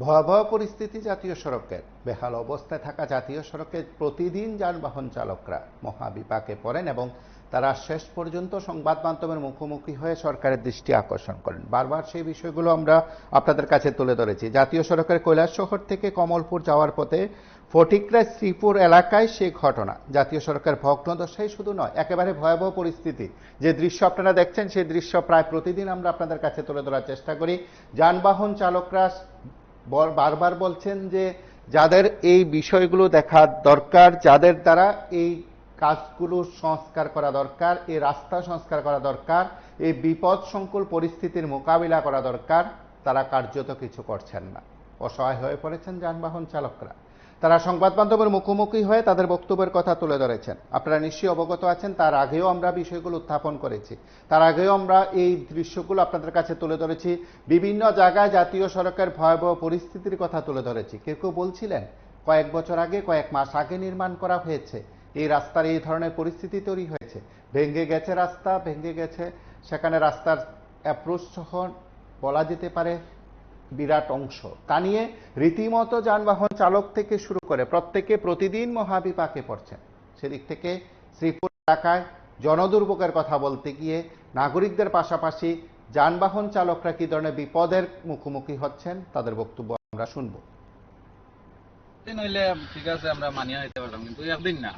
ভয়াবহ পরিস্থিতি জাতীয় সড়কের। বেহাল অবস্থায় থাকা জাতীয় সড়কে প্রতিদিন যানবাহন চালকরা মহাবিপাকে পড়েন এবং তারা শেষ পর্যন্ত সংবাদ মাধ্যমের মুখোমুখি হয়ে সরকারের দৃষ্টি আকর্ষণ করেন। বারবার সেই বিষয়গুলো আমরা আপনাদের কাছে তুলে ধরেছি। জাতীয় সড়কের কৈলাসশহর থেকে কমলপুর যাওয়ার পথে ফটিকরায় শ্রীপুর এলাকায় সেই ঘটনা। জাতীয় সড়কের ভগ্নদশাই শুধু নয়, একেবারে ভয়াবহ পরিস্থিতি। যে দৃশ্য আপনারা দেখছেন সেই দৃশ্য প্রায় প্রতিদিন আমরা আপনাদের কাছে তুলে ধরার চেষ্টা করি। যানবাহন চালকরা বারবার বলছেন যে যাদের এই বিষয়গুলো দেখা দরকার, যাদের দ্বারা এই কাজগুলো সংস্কার করা দরকার, এই রাস্তা সংস্কার করা দরকার, এই বিপদ সংকুল পরিস্থিতির মোকাবিলা করা দরকার, তারা কার্যত কিছু করছেন না। অসহায় হয়ে পড়েছেন যানবাহন চালকরা। তারা সংবাদ মাধ্যমের মুখোমুখি হয়ে তাদের বক্তব্যের কথা তুলে ধরেছেন। আপনারা নিশ্চয়ই অবগত আছেন, তার আগেও আমরা বিষয়গুলো উত্থাপন করেছি, তার আগেও আমরা এই দৃশ্যগুলো আপনাদের কাছে তুলে ধরেছি। বিভিন্ন জায়গায় জাতীয় সড়কের ভয়াবহ পরিস্থিতির কথা তুলে ধরেছি। কেউ কেউ বলছিলেন কয়েক বছর আগে, কয়েক মাস আগে নির্মাণ করা হয়েছে, এই রাস্তার এই ধরনের পরিস্থিতি তৈরি হয়েছে, ভেঙে গেছে রাস্তা, ভেঙে গেছে সেখানে রাস্তার অ্যাপ্রোচ সহ বলা যেতে পারে বিরাট অংশ। তা নিয়ে রীতিমতো যানবাহন চালক থেকে শুরু করে প্রত্যেকে প্রতিদিন মহাবিপাকে পড়ছেন। সেদিক থেকে শ্রীপুর এলাকায় জনদুর্ভোগের কথা বলতে গিয়ে নাগরিকদের পাশাপাশি যানবাহন চালকরা কি ধরনের বিপদের মুখোমুখি হচ্ছেন তাদের বক্তব্য আমরা শুনবো। নইলে ঠিক আছে আমরা মানিয়ে নিতে পারলাম, কিন্তু একদিন না।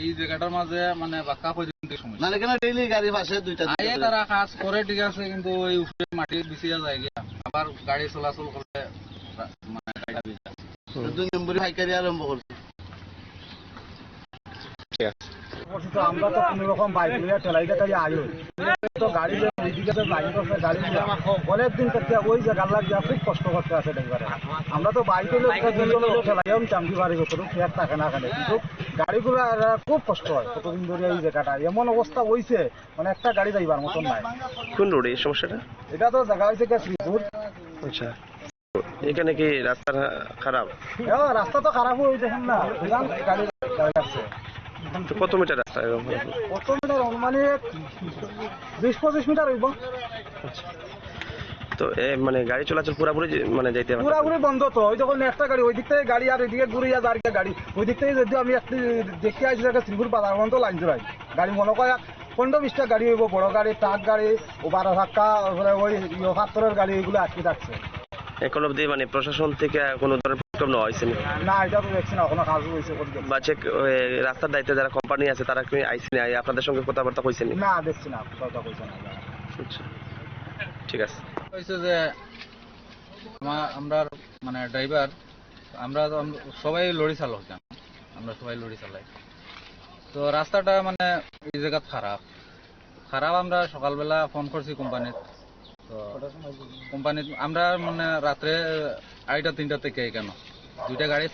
এই জায়গাটার মাঝে মানে বাক্কা পর্যন্ত সমস্যা না, কেন ডেইলি গাড়ি পাশে দুইটা আইয়ে তারা কাজ করে ঠিক আছে, কিন্তু ওই উপরে মাটি বিছিয়ে যায় গিয়া আবার গাড়ি চলাচল করলে মানে গাড়ি বিছা 2 নম্বরে হাইকারি আরম্ভ করছে। আমরা তো কোন রকম বাইক নিয়ে ঠেলাইতে ঠেলে আয়ো তো গাড়ি গাড়ি অনেকদিন থেকে ওই জায়গা লাগিয়ে খুব কষ্ট করতে আছে ড্রাইভারে। আমরা তো বাইকে ঠেলাইও চামড়ি বাড়ি করতে ফেয়ার থাকে না এখানে, কিন্তু গাড়িগুলো খুব কষ্ট হয় কতদিন ধরে এই জায়গাটা এমন অবস্থা হয়েছে, মানে একটা গাড়ি যাইবার মতন নাই। কোন রোডে এই সমস্যাটা? এটা তো জায়গা হয়েছে শ্রীপুর। আচ্ছা, এখানে কি রাস্তা খারাপ? রাস্তা তো খারাপ হয়ে দেখেন না, গাড়ি যাচ্ছে। কত মিটার রাস্তা? কত মিটার? অনুমানিক 20-25 মিটার হইব। তো মানে গাড়ি চলাচল পুরাপুরি মানে যাইতে পুরাপুরি বন্ধ। তো ওই যখন একটা গাড়ি ওই দিক থেকে গাড়ি আর ওইদিকে ঘুরিয়া যার গাড়ি ওই দিক থেকে যদি আমি একটু দেখে আসি শ্রীপুর বাজার পর্যন্ত লাইন ধরাই গাড়ি মনে করে 15-20টা গাড়ি হইব, বড় গাড়ি, ট্রাক গাড়ি, ও 12 ধাক্কা, ওই হাতরের গাড়ি, এগুলো আটকে থাকছে। এখন অব্দি মানে প্রশাসন থেকে কোনো ধরনের প্রোগ্রাম নেওয়া হয়েছে না? এটা তো দেখছি না, কোনো কাজ হয়েছে বা চেক রাস্তার দায়িত্বে যারা কোম্পানি আছে তারা কি আইসি না, আপনাদের সঙ্গে কথাবার্তা কইছেন? না, দেখছি না, কথা কইছে না। আচ্ছা, ঠিক আছে। হয়েছে যে আমরা মানে ড্রাইভার, আমরা সবাই লরি চালক, আমরা সবাই লরি চালাই। তো রাস্তাটা মানে এই জায়গা খারাপ। আমরা সকালবেলা ফোন করছি কোম্পানিত। তো কোম্পানিত আমরা মানে রাত্রে 2:30-3টা থেকে এখানে 2টা গাড়ি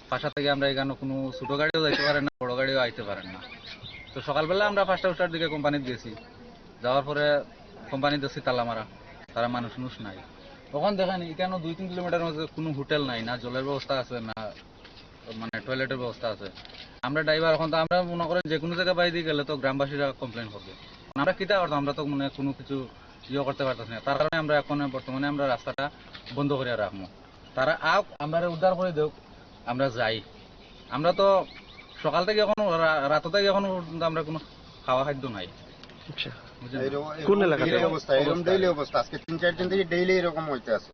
ফাঁসা থেকে আমরা এখানে কোনো ছোট গাড়িও যাইতে পারে না, বড় গাড়িও আইতে পারেন না। তো সকালবেলা আমরা 5টার দিকে কোম্পানিতে গেছি, যাওয়ার পরে কোম্পানিতে দেখছি তালা মারা, তারা মানুষ নাই। তখন দেখেন এখানে 2-3 কিলোমিটার মধ্যে কোনো হোটেল নাই, না জলের ব্যবস্থা আছে, না মানে টয়লেটের ব্যবস্থা আছে। আমরা ড্রাইভার, এখন তো আমরা মনে করেন যে কোনো জায়গায় বাইরে গেলে তো গ্রামবাসীরা কমপ্লেন করবে। আমরা কিতা করতাম, আমরা তো মানে কোনো কিছু করতে পারতেছি না। তার কারণে আমরা এখন বর্তমানে আমরা রাস্তাটা বন্ধ করে রাখবো। তারা আমরা উদ্ধার করে দেব, আমরা যাই। আমরা তো সকাল থেকে এখন রাত থেকে এখন আমরা কোনো খাওয়া খাদ্য নাই। কোন এলাকাতে অবস্থা এরকম ডেইলি অবস্থা? আজকে 3-4 দিন থেকে ডেইলি এরকম হইতে আছে।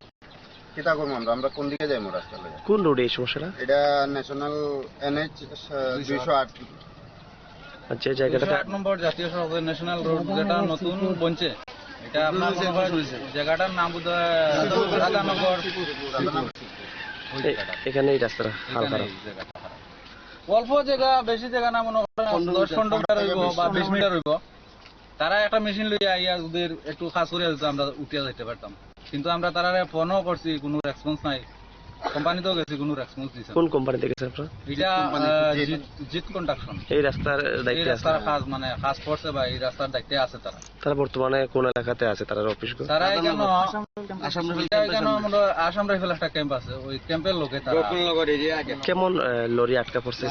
কিতা করবো আমরা কোন দিকে যাইবো রাস্তা লাগে? কোন রোডে এই সমস্যাটা? এটা ন্যাশনাল NH 208। আচ্ছা, এই জায়গাটা 8 নম্বর জাতীয় সড়ক ন্যাশনাল রোড, যেটা নতুন বনছে। এটা আপনার জায়গাটার নাম বোধহয় রাধানগর। এখানে এই রাস্তাটা হাল খারাপ, অল্প জায়গা, বেশি জায়গা না, মনে করেন 10-15 মিটার হইব বা 20 মিটার হইব। তারা একটা মেশিন লইয়া আইয়া ওদের একটু কাজ করে দিত, আমরা উঠিয়া যাইতে পারতাম। কিন্তু আমরা তারা ফোনও করছি, কোনো রেসপন্স নাই। কোম্পানিতেও গেছি, কোনো রেসপন্স দিছে। কোন কোম্পানিতে গেছেন আপনারা? এটা জিত কন্ডাকশন। এই রাস্তার দায়িত্বে আছে, রাস্তার কাজ মানে কাজ করছে বা এই রাস্তার দায়িত্বে আছে তারা। তারা বর্তমানে কোন এলাকাতে আছে তার অফিস? তারা এখানে আসাম রাইফেল একটা ক্যাম্প আছে, ওই ক্যাম্পের লোকে তারা। কেমন লরি আটকা পড়ছে?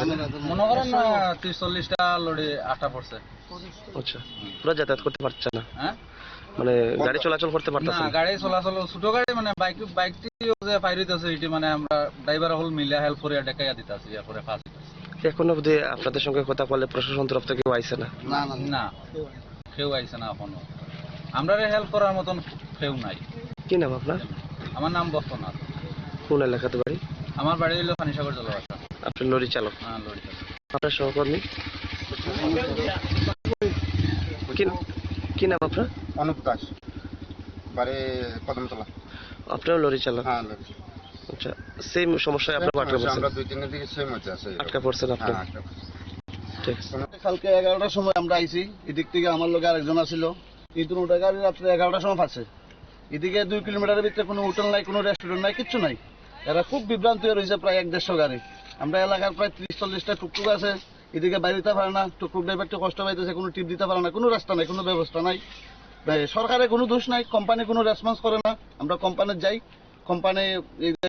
মনে করেন 30-40টা লরি আটকা পড়ছে। আচ্ছা, পুরো যাতায়াত করতে পারছে না? হ্যাঁ, মানে গাড়ি চলাচল করতে না পারতেছেন? গাড়ি চলাচল ছোট গাড়ি মানে বাইকটি যে পাইরিতেছে এটি মানে আমরা ড্রাইভার হল মিলে হেল্প করে দেখাইয়া দিতেছি এরপরে ফাঁস এখনো অবধি আপনাদের সঙ্গে কথা বলে প্রশাসন তরফ থেকে কেউ আইছে না? না কেউ আইছে না এখনো, আমরা হেল্প করার মতন কেউ নাই। কি নাম আপনার? আমার নাম বস্তনাথ। কোন এলাকাতে বাড়ি? আমার বাড়ি হলো পানিসাগর জলবাসা। আপনি লরি চালক? হ্যাঁ লরি চালক। আপনার সহকর্মী কি নাম আপনার? অনুপ দাস, বাড়ি কদমতলা। আপনিও লরি চালক? হ্যাঁ লরি। আচ্ছা, সেম সমস্যায় আপনার আটকা পড়ছেন? আমরা 2-3 দিন থেকে সেম হচ্ছে আছে। আটকা পড়ছেন আপনি? হ্যাঁ, আটকা পড়ছে। ঠিক আছে। কালকে 11টার সময় আমরা আইছি, এদিক থেকে আমার লোক আরেকজন আসছিল, এই দুটো গাড়ি রাত্রে 11টার সময় ফাঁসে। এদিকে 2 কিলোমিটারের ভিতরে কোনো হোটেল নাই, কোনো রেস্টুরেন্ট নাই, কিচ্ছু নাই। এরা খুব বিভ্রান্ত হয়ে রয়েছে, প্রায় 1-150 গাড়ি। আমরা এলাকার প্রায় 30-40টা টুকটুক আছে, এদিকে বাইরে দিতে পারে না, টুকটুক ড্রাইভারটা কষ্ট পাইতেছে, কোনো টিপ দিতে পারে না, কোনো রাস্তা নাই, কোনো ব্যবস্থা নাই। সরকারের কোনো দোষ নাই, কোম্পানি কোনো রেসপন্স করে না। আমরা কোম্পানির যাই, কোম্পানি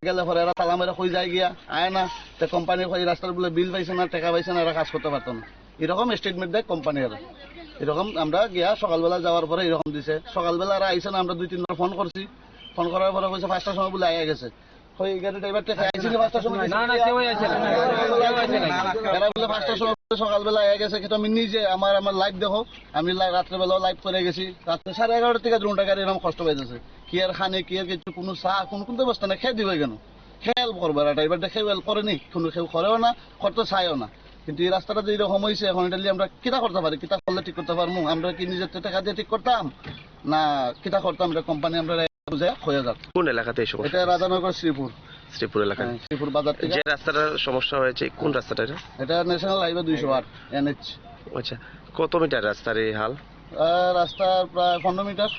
গেলে পরে এরা তালা মেরে কই যায় গিয়া আয় না, তো কোম্পানি এই রাস্তার বলে বিল পাইছে না, টাকা পাইছে না, এরা কাজ করতে পারতো না। এরকম স্টেটমেন্ট দেয় কোম্পানি। এরকম আমরা গিয়া সকালবেলা যাওয়ার পরে এরকম দিছে। সকালবেলা এরা আইসে না, আমরা 2-3 বার ফোন করছি, ফোন করার পরে কইছে 5টার সময় বলে আয়া গেছে। ওই গাড়ি ড্রাইভারটা আইছিল 5টার সময়? না, কেউ আইছে না। এরা বলে 5টার সময় সকালবেলা আয়া গেছে। কিন্তু আমি নিজে আমার লাইভ দেখো, আমি রাত্রেবেলাও লাইভ করে গেছি। রাত্রে 11:30 থেকে 2টা গাড়ি এরকম কষ্ট পাইতেছে। কি আর খানে, কি আর কিছু, কোনো চা, কোনো ব্যবস্থা নেই। খেয়ে দিবে কেন? খেয়াল করবো এরা, ড্রাইভারটা খেয়াল করেনি, কোনো কেউ করেও না, করতে চাইও না। কিন্তু এই রাস্তাটা যে এরকম হয়েছে, এখন এটা আমরা কিতা করতে পারি? কিতা করলে ঠিক করতে পারবো? আমরা কি নিজের টাকা দিয়ে ঠিক করতাম না কিতা করতাম? এটা কোম্পানি আমরা বুঝে হয়ে যাক। কোন এলাকাতে এই সমস্যা? এটা রাধানগর শ্রীপুর এলাকায়। শ্রীপুর বাজার থেকে যে রাস্তাটার সমস্যা হয়েছে কোন রাস্তাটা এটা? এটা ন্যাশনাল হাইওয়ে 208 NH। আচ্ছা, কত মিটার রাস্তার এই হাল? রাস্তার প্রায় 15 মিটার,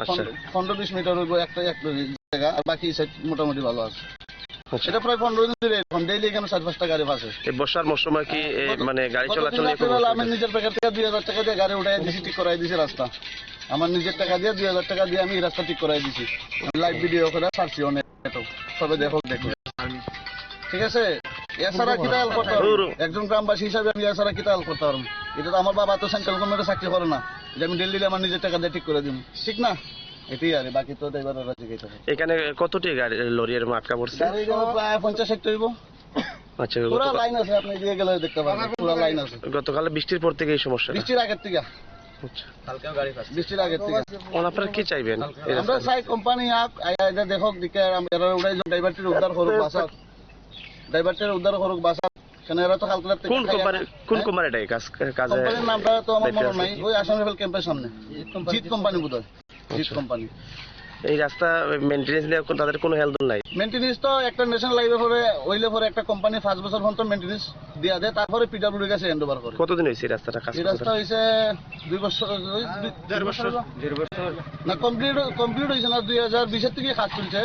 আচ্ছা 15-20 মিটার হইব একটা জায়গা, আর বাকি সাইড মোটামুটি ভালো আছে। আচ্ছা। এটা প্রায় 15 দিন ধরে এখন ডেইলি এখানে 4-5টা গাড়ি ফাঁসে। এই বর্ষার মৌসুমে কি মানে গাড়ি চলাচল নিয়ে কোনো আমি নিজের প্যাকেট থেকে 2000 টাকা দিয়ে গাড়ি উঠাই দিছি, ঠিক করাই দিছি রাস্তা। আমার নিজের টাকা দিয়ে 2000 টাকা দিয়ে আমি এই রাস্তা ঠিক করাই দিছি। লাইভ ভিডিও করে ছাড়ছি অনেক, সবে দেখো। ঠিক আছে, এছাড়া কিতা হেল্প করতে পারবো? একজন গ্রামবাসী হিসাবে আমি এছাড়া কিতা হেল্প করতে পারবো? এটা তো আমার বাবা তো সেন্ট্রাল গভর্নমেন্টে চাকরি করে না, যে আমি ডেলি আমার নিজের টাকা দিয়ে ঠিক করে দিব, ঠিক না? এটাই আর বাকি তো ড্রাইভাররা জিজ্ঞাসা করে। এখানে কতটি গাড়ি লরি এর আটকা পড়ছে? গাড়ি প্রায় 50-60 হইব। আচ্ছা, পুরো লাইন আছে, আপনি দিয়ে গেলে দেখতে পাবেন, পুরো লাইন আছে। গতকালে বৃষ্টির পর থেকে এই সমস্যা? বৃষ্টির আগের থেকে। আচ্ছা, কালকেও গাড়ি ফাঁসছে। বৃষ্টির আগের থেকে। আপনারা কি চাইবেন? এই আমরা রাস্তায়? চাই কোম্পানি এটা দেখক, দিকে এরা উড়াই ড্রাইভারটির উদ্ধার করুক, বাসা ড্রাইভারটির উদ্ধার করুক, বাসা। কেন এরা তো কালকে কোন কোম্পানি এটা কাজে? কোম্পানির নামটা তো আমার মনে নাই, ওই আসাম রাইফেল ক্যাম্পের সামনে জিত কোম্পানি বোধহয়, জিত কোম্পানি। এই রাস্তা মেইনটেনেন্স নিয়ে তাদের কোনো হেল্প নাই? মেইনটেনেন্স তো একটা ন্যাশনাল হাইওয়ে পরে হইলে পরে একটা কোম্পানি 5 বছর পর্যন্ত মেইনটেনেন্স দিয়া দেয়, তারপরে পিডব্লিউডি কাছে হ্যান্ড ওভার করে। কতদিন হয়েছে এই রাস্তাটা কাজ এই রাস্তা করতে? হয়েছে 2 বছর, 1.5 বছর না, কমপ্লিট হয়েছে না, 2020 থেকে কাজ চলছে।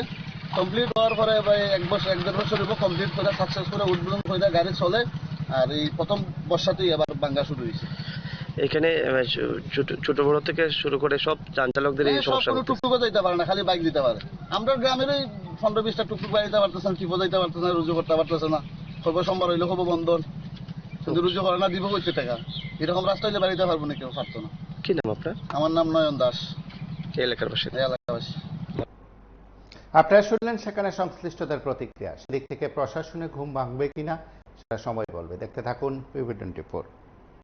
কমপ্লিট হওয়ার পরে 1-1.5 বছর হইব, কমপ্লিট করে সাকসেস করে উদ্বোধন করে গাড়ি চলে। আর এই প্রথম বর্ষাতেই আবার ভাঙ্গা শুরু হয়েছে। এখানে ছোট বড় থেকে শুরু করে সব যান চালকদের এই সমস্যা? কোনো টুকটুকও যাইতে পারে না, খালি বাইক দিতে পারে। আমরা গ্রামের ওই 15-20টা টুকটুক বাড়ি দিতে পারতেছে না, টিপও যাইতে পারতেছে না, রুজু করতে পারতেছে না। খবর সোমবার হইলে খবর বন্ধ, কিন্তু রুজু করে না, দিব করতে টাকা। এরকম রাস্তা হইলে বাড়িতে পারবো না, কেউ পারতো না। কি নাম আপনার? আমার নাম নয়ন দাস, এই এলাকার বাসিন্দা। এই এলাকাবাসী। আপনারা শুনলেন সেখানে সংশ্লিষ্টদের প্রতিক্রিয়া। সেদিক থেকে প্রশাসনে ঘুম ভাঙবে কিনা সেটা সময় বলবে। দেখতে থাকুন PV24।